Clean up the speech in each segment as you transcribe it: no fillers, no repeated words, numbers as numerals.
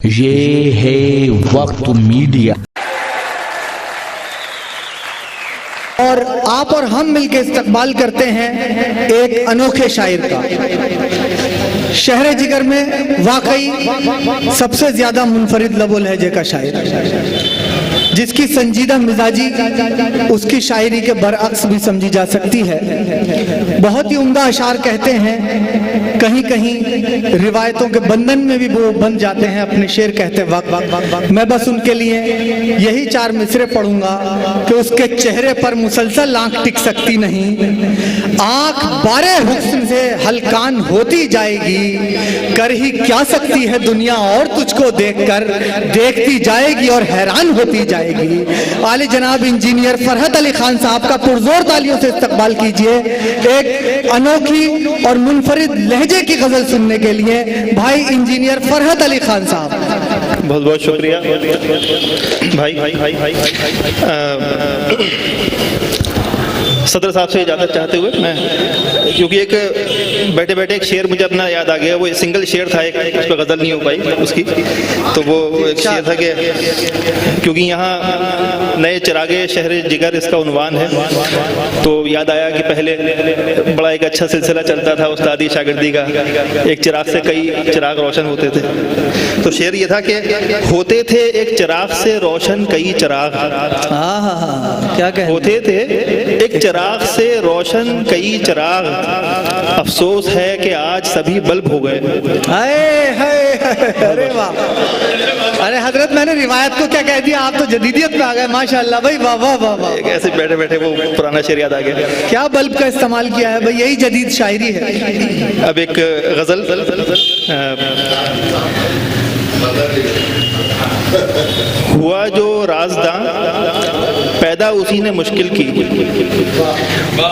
یہ ہے وقت میڈیا۔ اور آپ اور ہم مل کے استقبال کرتے ہیں ایک انوکھے شاعر کا۔ شہر جگر میں واقعی سب سے زیادہ منفرد لب و لہجے کا شاعر، جس کی سنجیدہ مزاجی اس کی شاعری کے برعکس بھی سمجھی جا سکتی ہے۔ بہت ہی عمدہ اشعار کہتے ہیں، کہیں کہیں روایتوں کے بندھن میں بھی وہ بن جاتے ہیں اپنے شعر کہتے وقت۔ میں بس ان کے لیے یہی 4 مصرے پڑھوں گا کہ اس کے چہرے پر مسلسل آنکھ ٹک سکتی نہیں، آنکھ بارے حسن سے ہلکان ہوتی جائے گی، کر ہی کیا سکتی ہے دنیا اور تجھ کو دیکھ کر دیکھتی جائے گی اور حیران ہوتی جائے گی۔ عالی جناب انجینئر فرحت علی خان صاحب کا پرزور تالیوں سے استقبال کیجئے ایک انوکھی اور منفرد لہجے کی غزل سننے کے لیے بھائی انجینئر فرحت علی خان صاحب۔ بہت بہت شکریہ بھائی۔ صدر صاحب سے اجازت چاہتے ہوئے میں، کیونکہ ایک بیٹھے بیٹھے ایک شعر مجھے اپنا یاد آ گیا، وہ سنگل شعر تھا، ایک اس پہ غزل نہیں ہو پائی اس کی، تو وہ ایک شعر تھا کہ کیونکہ یہاں نئے چراغے شہر جگر اس کا عنوان ہے، تو یاد آیا کہ پہلے بڑا ایک اچھا سلسلہ چلتا تھا استادی شاگردی کا، ایک چراغ سے کئی چراغ روشن ہوتے تھے، تو شعر یہ تھا کہ ہوتے تھے ایک چراغ سے روشن کئی چراغ، کیا کہتے ہوتے تھے ایک چراغ سے روشن کئی چراغ، افسوس ہے کہ آج سبھی بلب ہو گئے۔ ارے واہ، ارے حضرت میں نے روایت کو کیا کہہ دیا، آپ تو جدیدیت میں آ گئے، ماشاءاللہ بھائی، واہ واہ واہ واہ۔ ایسے بیٹھے بیٹھے وہ پرانا شعر یاد آ گیا، کیا بلب کا استعمال کیا ہے بھائی، یہی جدید شاعری ہے۔ اب ایک غزل ہوا جو رازداں پیدا اسی نے مشکل کی،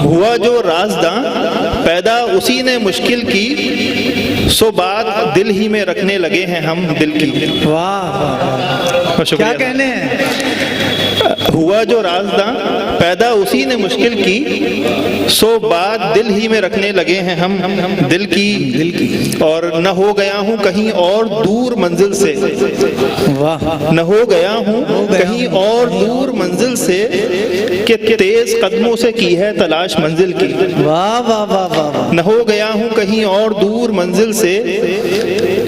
ہوا جو رازداں پیدا اسی نے مشکل کی، سو بات دل ہی میں رکھنے لگے ہیں ہم دل کی۔ واہ، کیا کہنے ہیں۔ ہوا جو رازداں پیدا اسی نے مشکل کی، سو بات دل ہی میں رکھنے لگے ہیں ہم دل کی، اور نہ ہو گیا ہوں کہیں اور دور منزل سے، نہ ہو گیا ہوں کہیں اور دور منزل سے، کہ تیز قدموں سے کی ہے تلاش منزل کی۔ واہ واہ واہ واہ، نہ ہو گیا ہوں کہیں اور دور منزل سے،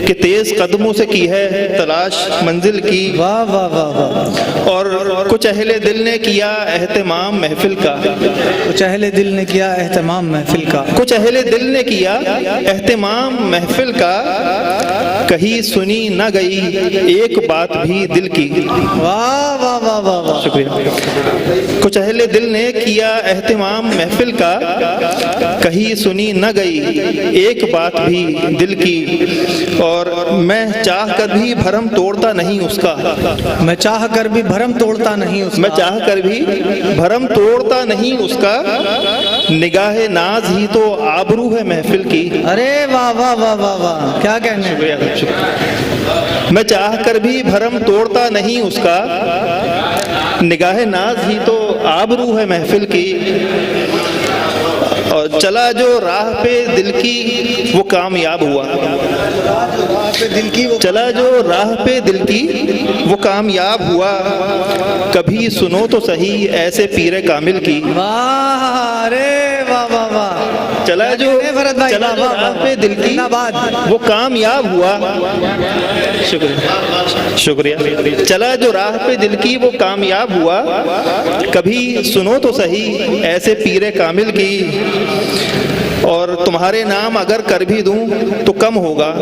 کہ تیز قدموں سے کی ہے تلاش منزل کی۔ واہ واہ واہ واہ، اور کچھ اہل دل نے کیا اہتمام محفل کا، کچھ اہل دل نے کیا اہتمام محفل کا، کچھ اہل دل نے کیا اہتمام محفل کا، کہیں سنی نہ گئی ایک بات بھی دل کی۔ واہ واہ واہ واہ واہ، شکریہ۔ کچھ اہل دل نے کیا اہتمام محفل کا، کہیں سنی نہ گئی ایک بات بھی دل کی، اور میں چاہ کر بھی بھرم توڑتا نہیں اس کا، میں چاہ کر بھی بھرم توڑتا نہیں اس کا، میں چاہ کر بھی بھرم توڑتا نہیں اس کا، نگاہ ناز ہی تو آبرو ہے محفل کی۔ ارے واہ واہ واہ واہ واہ، کیا کہنے ہیں۔ میں چاہ کر بھی بھرم توڑتا نہیں اس کا، نگاہ ناز ہی تو آبرو ہے محفل کی، اور چلا جو راہ پہ دل کی وہ کامیاب ہوا، چلا جو راہ پہ دل کی وہ کامیاب ہوا، کبھی سنو تو صحیح ایسے پیر کامل کی۔ واہ، ارے واہ واہ واہ، چلا جو راہ پہ دل کی وہ کامیاب ہوا، شکریہ، چلا جو راہ پہ دل کی وہ کامیاب ہوا، کبھی سنو تو صحیح ایسے پیر کامل کی، اور تمہارے نام اگر کر بھی دوں تو کم ہوگا،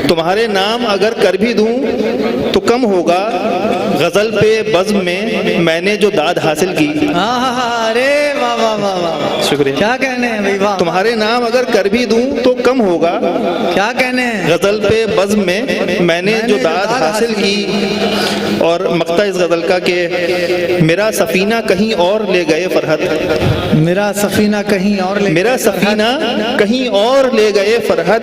تمہارے نام اگر کر بھی دوں تو کم ہوگا، غزل پہ بزم میں نے جو داد حاصل کی۔ ارے واہ واہ واہ واہ، شکریہ، کیا کہنے ہیں بھائی، واہ، تمہارے نام اگر کر بھی دوں تو کم ہوگا، کیا کہنے ہیں۔ غزل پہ بزم میں نے جو داد حاصل کی، اور مقطع اس غزل کا کہ میرا سفینہ کہیں اور لے گئے فرحت، میرا سفینہ کہیں اور لے، میرا سفینہ کہیں اور لے گئے فرحت،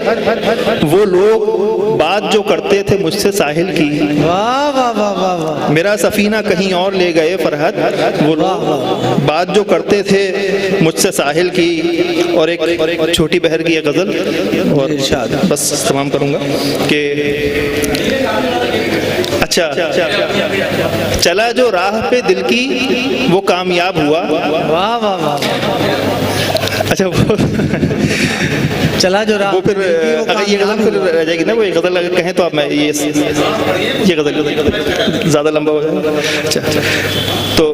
وہ لوگ بات جو کرتے تھے مجھ سے ساحل کی۔ واہ واہ واہ واہ واہ، میرا سفینہ کہیں اور لے گئے فرحت، وہ لوگ بات جو کرتے تھے مجھ سے ساحل کی۔ اور ایک چھوٹی بہر کی غزل، اور بس تمام کروں گا کہ अच्छा, चला जो राह पे दिल की वो कामयाब हुआ। वाह वाह वाह। अच्छा वो चला जो राह वो फिर अगर ये गजल फिर रह जाएगी ना, वो एक गजल अगर कहें तो आप मैं ये गजल ज़्यादा लंबा हो जाएगा। अच्छा, तो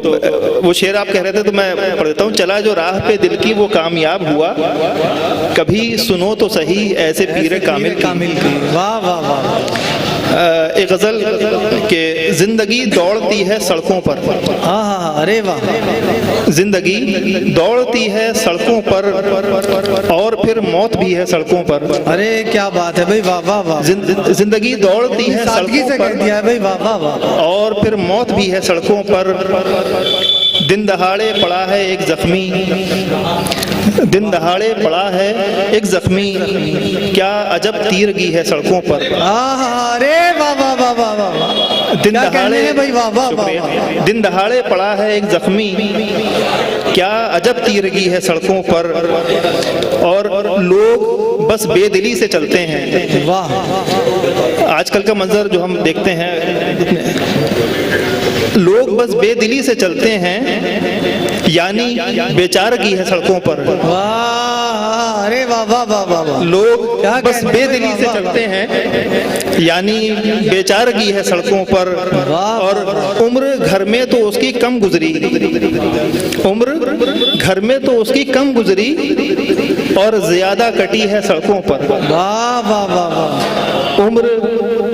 वो शेर आप कह रहे थे तो मैं पढ़ देता हूँ। चला जो राह पे दिल की वो कामयाब हुआ, कभी सुनो तो सही ऐसे पीर कामिल की। वाह वाह वाह। एक गजल के जिंदगी दौड़ती है सड़कों पर। हाँ हाँ, अरे वाह। जिंदगी दौड़ती है सड़कों पर और फिर मौत भी है सड़कों पर। अरे क्या बात है भाई, वाह वाह वाह। जिंदगी दौड़ती है सादगी से सड़कों कह दिया है भाई, वाह वाह वाह। और फिर मौत भी है सड़कों पर। दिन दहाड़े पड़ा है एक जख्मी, दिन दहाड़े पड़ा है एक जख्मी, क्या अजब तीरगी है सड़कों पर। अरे वाह वाह वाह वाह वाह। दिन दहाड़े भाई, वाह वाह वाह। दिन दहाड़े पड़ा है एक जख्मी, क्या अजब तीरगी है सड़कों पर। और लोग बस बेदिली से चलते हैं। वाह। आजकल का मंजर जो हम देखते हैं, लोग बस बेदिली से चलते हैं, यानी बेचारगी है सड़कों पर। वाह, अरे वाह वाह वाह वाह वाह। लोग बस बेदिली से चलते हैं, यानी बेचारगी है सड़कों पर। और उम्र घर में तो उसकी कम गुजरी, उम्र घर में तो उसकी कम गुजरी, और ज्यादा कटी है सड़कों पर। वाह वाह वाह वाह। उम्र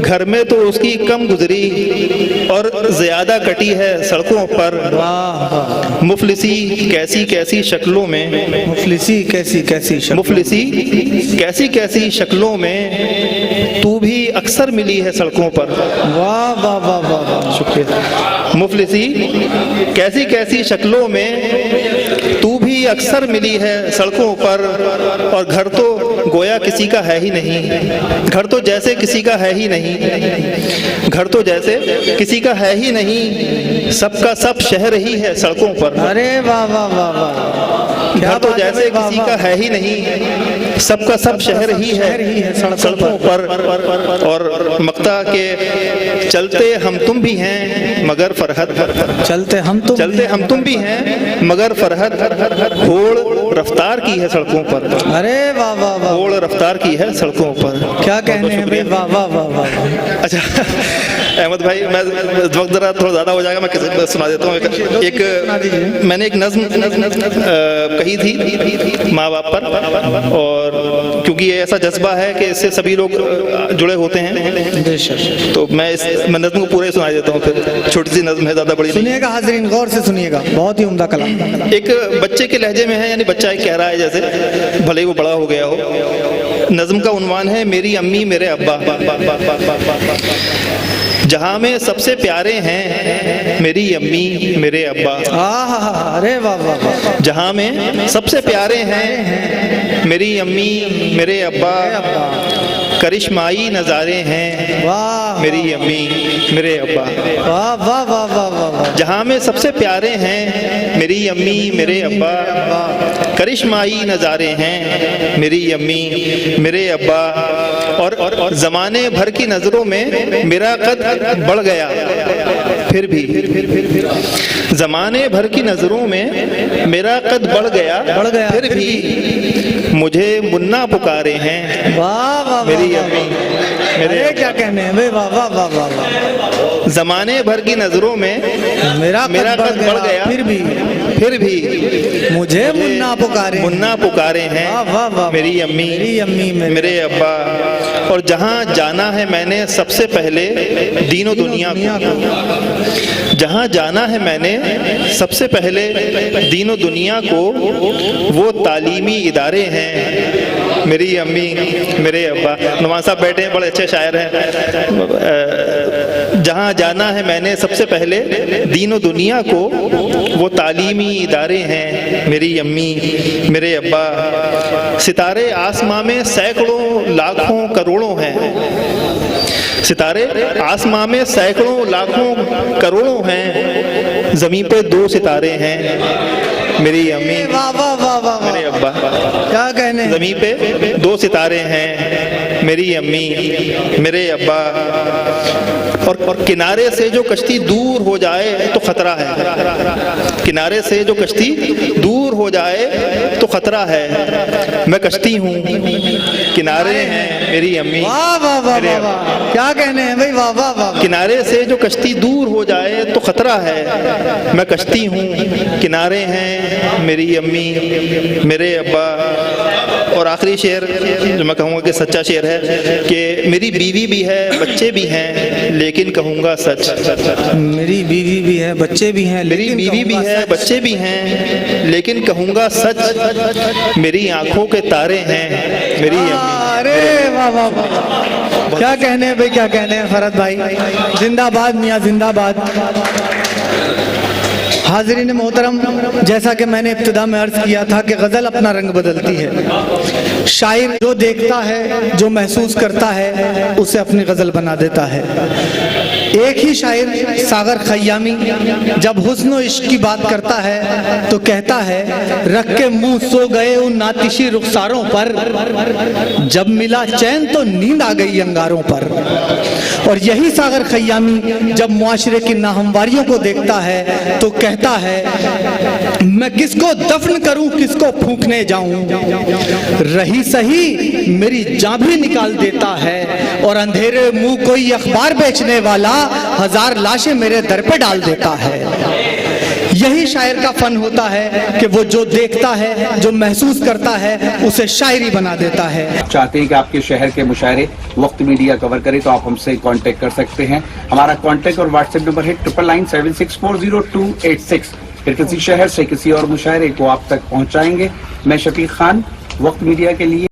घर में तो उसकी कम गुजरी और ज्यादा कटी है सड़कों पर। वाह। मुफलिसी कैसी कैसी शक्लों में, मुफलिसी कैसी कैसी शक्ल। मुफलिसी कैसी कैसी शक्लों में तू भी अक्सर मिली है सड़कों पर। वाह वाह वाह वाह वाह। शुक्रिया। मुफलिसी कैसी कैसी शक्लों में तू भी अक्सर मिली है सड़कों पर। और घर तो गोया किसी का है ही नहीं, घर तो जैसे किसी का है ही नहीं, घर तो जैसे किसी का है ही नहीं, सबका सब शहर ही है सड़कों पर। अरे वाह वाह वाह वाह। घर तो जैसे किसी का है ही नहीं, सबका सब शहर ही है सड़कों पर। और मक्ता के चलते हम तुम भी हैं मगर फरहत, चलते हम तुम भी हैं मगर फरहत होड़ रफ्तार की है सड़कों पर। अरे वाह वाह वाह। होड़ रफ्तार की है सड़कों पर। क्या कहने हैं भाई, वाह वाह वाह वाह। अच्छा अहमद भाई, मैं वक्त जरा थोड़ा ज़्यादा हो जाएगा, मैं सुना देता हूँ। एक मैंने एक नज़्म कही थी माँ बाप पर, और क्योंकि ये ऐसा जज्बा है कि इससे सभी लोग जुड़े होते हैं, तो मैं मैं नज़्म को पूरे सुना देता हूँ। फिर छोटी सी नज़्म है, ज़्यादा बड़ी नहीं। सुनिएगा हाज़रीन, गौर से सुनिएगा, बहुत ही उम्दा कलाम। एक बच्चे के लहजे में है, यानी बच्चा कह रहा है जैसे, भले ही वो बड़ा हो गया हो। नज़्म का उन्वान है मेरी अम्मी मेरे अब्बा। जहाँ में सबसे प्यारे हैं मेरी अम्मी मेरे अब्बा। अरे वाह वाह। जहाँ में सबसे प्यारे हैं मेरी अम्मी मेरे अब्बा, करिश्माई नज़ारे हैं वाह मेरी अम्मी मेरे अब्बा। वाह वाह वाह वाह वाह। जहाँ में सबसे प्यारे हैं मेरी अम्मी मेरे अब्बा, करिश्माई नज़ारे हैं मेरी अम्मी मेरे अब्बा। और ज़माने भर की नज़रों में मेरा कद बढ़ गया फिर भी, ज़माने भर की नज़रों में मेरा कद बढ़ गया फिर भी मुझे मुन्ना पुकारे हैं। वाह वाह मेरी अम्मी मेरे, क्या कहने हैं भाई, वाह वाह वाह वाह। ज़माने भर की नज़रों में मेरा कद बढ़ गया फिर भी मुझे मुन्ना पुकारे हैं मेरी अम्मी मेरे अब्बा। और जहाँ जाना है मैंने सबसे पहले दीनो दुनिया को, जहाँ जाना है मैंने सबसे पहले दीनो दुनिया को, वो तालीमी इदारे हैं मेरी अम्मी मेरे अब्बा। नुमान साहब बैठे हैं, बड़े अच्छे शायर हैं। जहाँ जाना है मैंने सबसे पहले दीनो दुनिया को, वो तालीमी इदारे हैं मेरी अम्मी मेरे अब्बा। सितारे आसमां में सैकड़ों लाखों करोड़ों हैं, सितारे आसमां में सैकड़ों लाखों करोड़ों हैं, ज़मीन पे दो सितारे हैं मेरी अम्मी, वाह वाह वाह वाह मेरे वाह, अब्बा। क्या कहने हैं। ज़मीन पे 2 सितारे हैं, मेरी अम्मी, मेरे अब्बा। और किनारे से जो कश्ती दूर हो जाए तो खतरा है, किनारे से जो कश्ती दूर हो जाए तो खतरा है। मैं कश्ती हूँ, किनारे हैं मेरी अम्मी, वाह वाह वाह मेरे वाह वाह, क्या कहने हैं भाई, वाह वाह वाह। किनारे से जो कश्ती दूर हो जाए तो खतरा है। मैं कश्ती हूँ, किनारे हैं मेरी अम्मी, मेरे अब्बा। और आखिरी शेर जो मैं कहूँगा कि सच्चा शेर है कि मेरी बीवी भी है, बच्चे भी हैं, लेकिन कहूँगा सच। मेरी बीवी भी है, बच्चे भी हैं, मेरी बीवी भी है, बच्चे भी हैं, लेकिन कहूँगा सच। मेरी आंखों के तारे हैं मेरी अम्मी। अरे वाह वाह वाह, क्या कहने हैं भाई, क्या कहने हैं फरहत भाई, जिंदाबाद मियाँ जिंदाबाद। हाज़रीन मोहतरम, जैसा कि मैंने इब्तिदा में अर्ज़ किया था कि गज़ल अपना रंग बदलती है। शायर जो देखता है, जो महसूस करता है, उसे अपनी गज़ल बना देता है। एक ही शायर सागर खयामी जब हुस्न और इश्क की बात करता है तो कहता है, रख के मुंह सो गए उन नातिशी रुखसारों पर, जब मिला चैन तो नींद आ गई अंगारों पर। और यही सागर खयामी जब मुआशरे की नाहमवारियों को देखता है तो कहता है, मैं किसको दफन करूं, किसको फूंकने जाऊं, रही सही मेरी जान भी निकाल देता है। और अंधेरे मुंह कोई अखबार बेचने वाला 1000 लाशें मेरे दर पे डाल देता है। यही शायर का फन होता है कि वो जो देखता है, जो महसूस करता है, उसे शायरी बना देता है। चाहते हैं कि आपके शहर के मुशायरे वक्त मीडिया कवर करे तो आप हमसे कांटेक्ट कर सकते हैं। हमारा कांटेक्ट और व्हाट्सएप नंबर है 9997640286। फिर किसी शहर से किसी और मुशायरे को आप तक पहुंचाएंगे। मैं शफीक खान, वक्त मीडिया के लिए।